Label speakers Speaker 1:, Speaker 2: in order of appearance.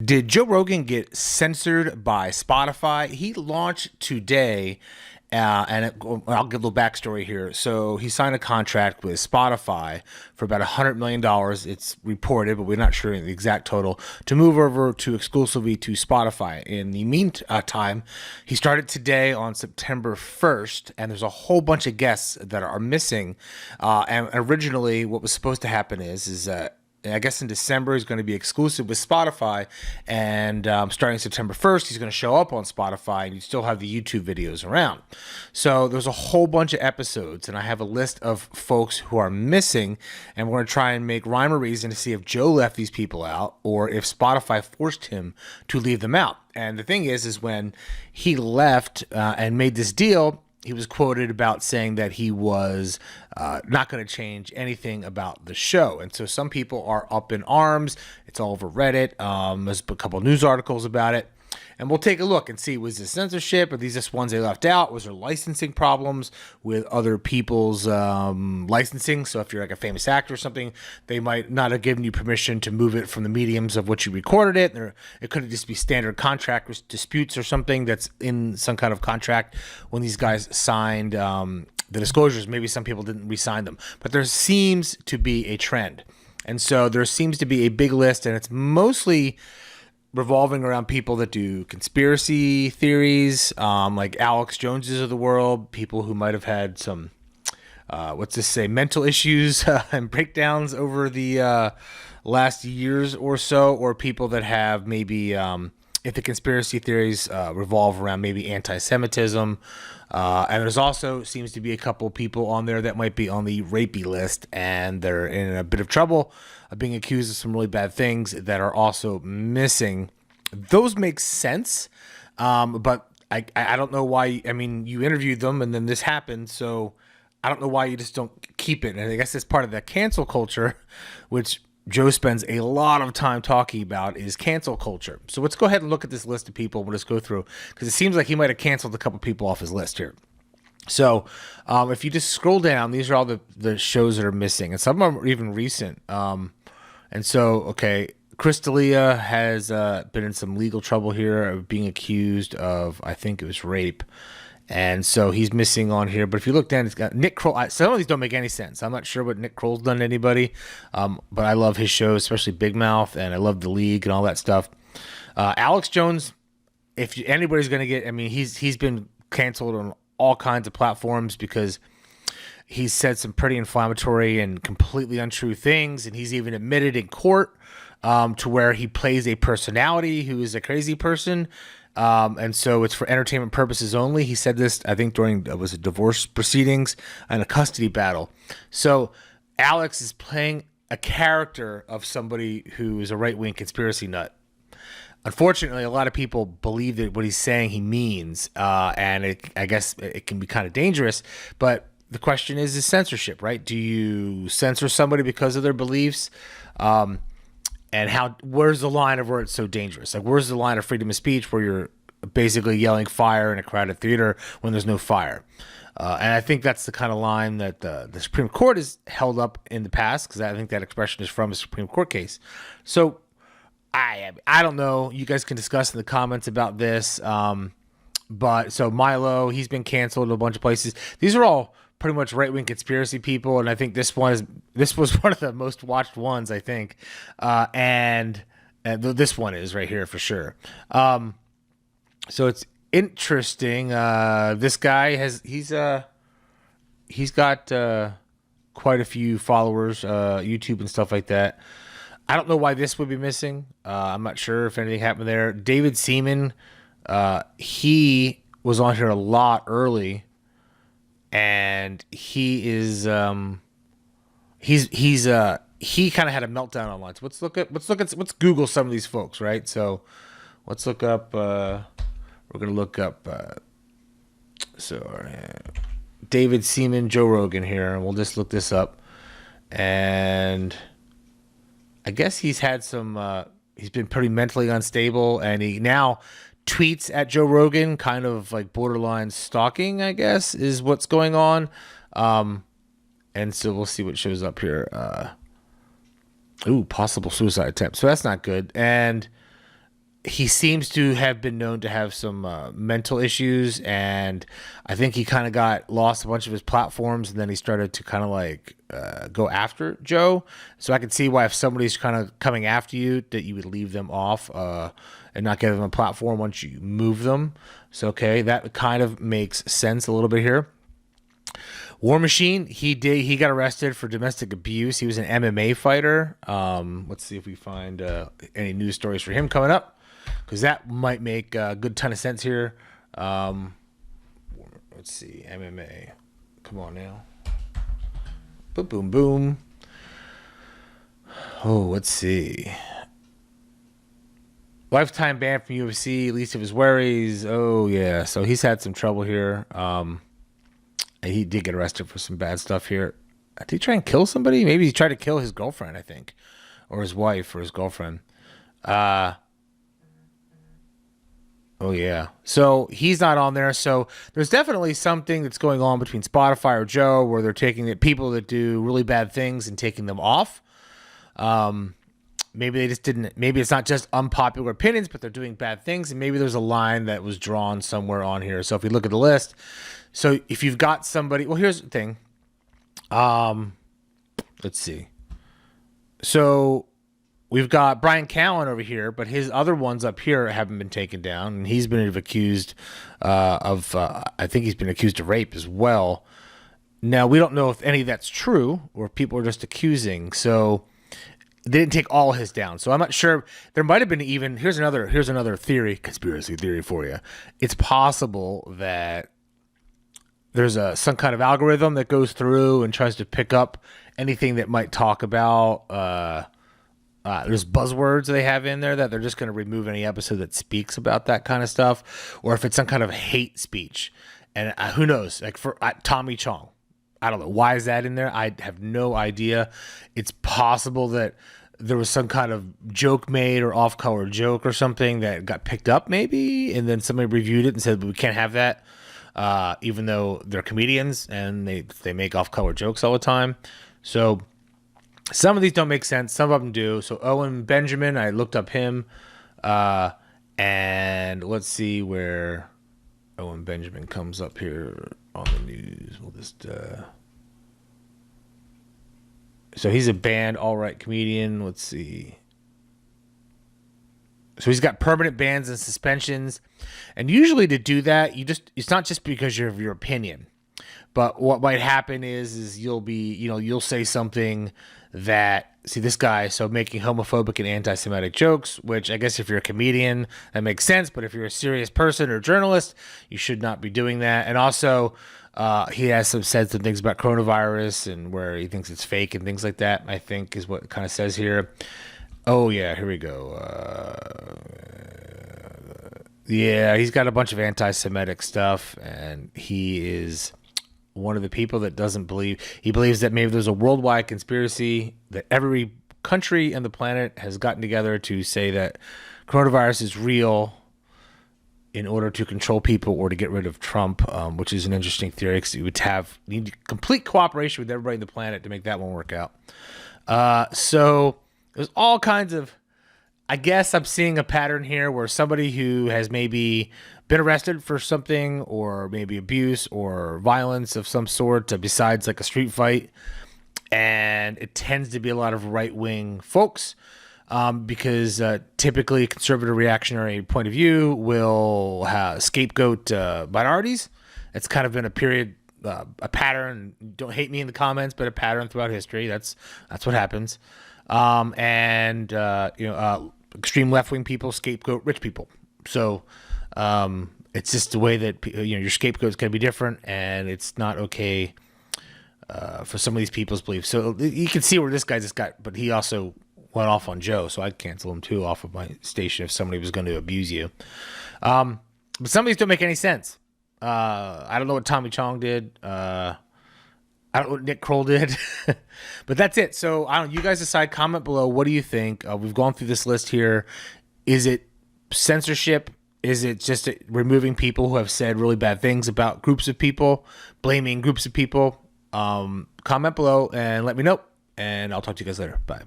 Speaker 1: Did Joe Rogan get censored by Spotify? He launched today, I'll give a little backstory here. So he signed a contract with Spotify for about $100 million. It's reported, but we're not sure the exact total, to move over to exclusively to Spotify. In the meantime, he started today on September 1st, and there's a whole bunch of guests that are missing. And originally, what was supposed to happen is I guess in December he's going to be exclusive with Spotify, and starting September 1st he's going to show up on Spotify, and you still have the YouTube videos around. So there's a whole bunch of episodes, and I have a list of folks who are missing, and we're going to try and make rhyme or reason to see if Joe left these people out or if Spotify forced him to leave them out. And the thing is when he left and made this deal, he was quoted about saying that he was not going to change anything about the show. And so some people are up in arms. It's all over Reddit. There's a couple news articles about it. And we'll take a look and see, was this censorship? Are these just ones they left out? Was there licensing problems with other people's licensing? So if you're like a famous actor or something, they might not have given you permission to move it from the mediums of which you recorded it. Or it could just be standard contract disputes or something that's in some kind of contract when these guys signed the disclosures. Maybe some people didn't re-sign them. But there seems to be a trend. And so there seems to be a big list, and it's mostly revolving around people that do conspiracy theories, like Alex Joneses of the world, people who might have had some, mental issues and breakdowns over the last years or so, or people that have maybe, if the conspiracy theories revolve around maybe anti-Semitism. And there's also seems to be a couple people on there that might be on the rapey list, and they're in a bit of trouble of being accused of some really bad things that are also missing. Those make sense, but I don't know why. I mean, you interviewed them, and then this happened, so I don't know why you just don't keep it. And I guess it's part of that cancel culture, which Joe spends a lot of time talking about, is cancel culture. So let's go ahead and look at this list of people. We'll just go through, because it seems like he might have canceled a couple people off his list here. So if you just scroll down, these are all the shows that are missing, and some of them are even recent. And so, okay, Chris D'Elia has been in some legal trouble here of being accused of, I think it was rape. And so he's missing on here. But if you look down, it's got Nick Kroll. Some of these don't make any sense. I'm not sure what Nick Kroll's done to anybody. But I love his shows, especially Big Mouth, and I love The League and all that stuff. Alex Jones, if anybody's going to get, I mean, he's been canceled on all kinds of platforms because he's said some pretty inflammatory and completely untrue things. And he's even admitted in court to where he plays a personality who is a crazy person. And so it's for entertainment purposes only. He said this, I think, during was it divorce proceedings and a custody battle. So Alex is playing a character of somebody who is a right-wing conspiracy nut. Unfortunately, a lot of people believe that what he's saying he means, and I guess it can be kind of dangerous. But the question is censorship, right? Do you censor somebody because of their beliefs? And where's the line of where it's so dangerous? Like, where's the line of freedom of speech where you're basically yelling fire in a crowded theater when there's no fire? And I think that's the kind of line that the Supreme Court has held up in the past, because I think that expression is from a Supreme Court case. So I don't know. You guys can discuss in the comments about this. But so Milo, he's been canceled in a bunch of places. These are all pretty much right-wing conspiracy people, and I think this was one of the most watched ones, I think, and this one is right here for sure. So it's interesting. This guy he's got quite a few followers, YouTube and stuff like that. I don't know why this would be missing. I'm not sure if anything happened there. David Seaman, he was on here a lot early. And he is he kind of had a meltdown online. So let's Google some of these folks, right? So let's look up we're gonna look up David Seaman, Joe Rogan here, and we'll just look this up. And I guess he's had some he's been pretty mentally unstable, and he now tweets at Joe Rogan, kind of like borderline stalking, I guess, is what's going on. And so we'll see what shows up here. Possible suicide attempt. So that's not good. And he seems to have been known to have some mental issues, and I think he kind of got lost a bunch of his platforms, and then he started to kind of like go after Joe. So I can see why if somebody's kind of coming after you, that you would leave them off and not give them a platform once you move them. So okay, that kind of makes sense a little bit here. War Machine, he got arrested for domestic abuse. He was an MMA fighter. Let's see if we find any news stories for him coming up, because that might make a good ton of sense here. Let's see, MMA. Come on now. Boom, boom, boom. Oh, let's see. Lifetime ban from UFC, least of his worries. Oh, yeah. So he's had some trouble here. He did get arrested for some bad stuff here. Did he try and kill somebody? Maybe he tried to kill his girlfriend, I think. Or his wife or his girlfriend. Oh, yeah. So he's not on there. So there's definitely something that's going on between Spotify or Joe where they're taking the people that do really bad things and taking them off. Maybe they just didn't. Maybe it's not just unpopular opinions, but they're doing bad things. And maybe there's a line that was drawn somewhere on here. So if we look at the list, so if you've got somebody, well, here's the thing. Let's see. So we've got Brian Callen over here, but his other ones up here haven't been taken down, and he's been accused I think he's been accused of rape as well. Now, we don't know if any of that's true or people are just accusing. So they didn't take all his down. So I'm not sure. There might have been even, here's another theory, conspiracy theory for you. It's possible that there's some kind of algorithm that goes through and tries to pick up anything that might talk about, there's buzzwords they have in there that they're just going to remove any episode that speaks about that kind of stuff, or if it's some kind of hate speech. And who knows, like for Tommy Chong, I don't know. Why is that in there? I have no idea. It's possible that there was some kind of joke made or off-color joke or something that got picked up maybe, and then somebody reviewed it and said, we can't have that, even though they're comedians and they make off-color jokes all the time. So some of these don't make sense. Some of them do. So Owen Benjamin, I looked up him, and let's see where Owen Benjamin comes up here on the news. We'll just so he's a banned alt-right comedian. Let's see. So he's got permanent bans and suspensions, and usually to do that, it's not just because of your opinion, but what might happen is you'll say something that, see this guy, so making homophobic and anti-Semitic jokes, which I guess if you're a comedian, that makes sense. But if you're a serious person or journalist, you should not be doing that. And also, he has said some things about coronavirus and where he thinks it's fake and things like that, I think is what it kind of says here. Oh, yeah, here we go. Yeah, he's got a bunch of anti-Semitic stuff, and he is one of the people that doesn't believe. He believes that maybe there's a worldwide conspiracy that every country on the planet has gotten together to say that coronavirus is real in order to control people or to get rid of Trump, which is an interesting theory because you need complete cooperation with everybody on the planet to make that one work out. So there's all kinds of, I guess I'm seeing a pattern here where somebody who has maybe been arrested for something or maybe abuse or violence of some sort besides like a street fight, and it tends to be a lot of right-wing folks because typically a conservative reactionary point of view will scapegoat minorities. It's kind of been a pattern. Don't hate me in the comments, but a pattern throughout history. That's what happens. Extreme left-wing people scapegoat rich people. So it's just the way that your scapegoat is going to be different, and it's not okay for some of these people's beliefs. So you can see where this guy just got, but he also went off on Joe, so I'd cancel him too off of my station if somebody was going to abuse you. But some of these don't make any sense. I don't know what Tommy Chong did. I don't know what Nick Kroll did, but that's it. So I don't. You guys decide. Comment below. What do you think? We've gone through this list here. Is it censorship? Is it just removing people who have said really bad things about groups of people, blaming groups of people? Comment below and let me know, and I'll talk to you guys later. Bye.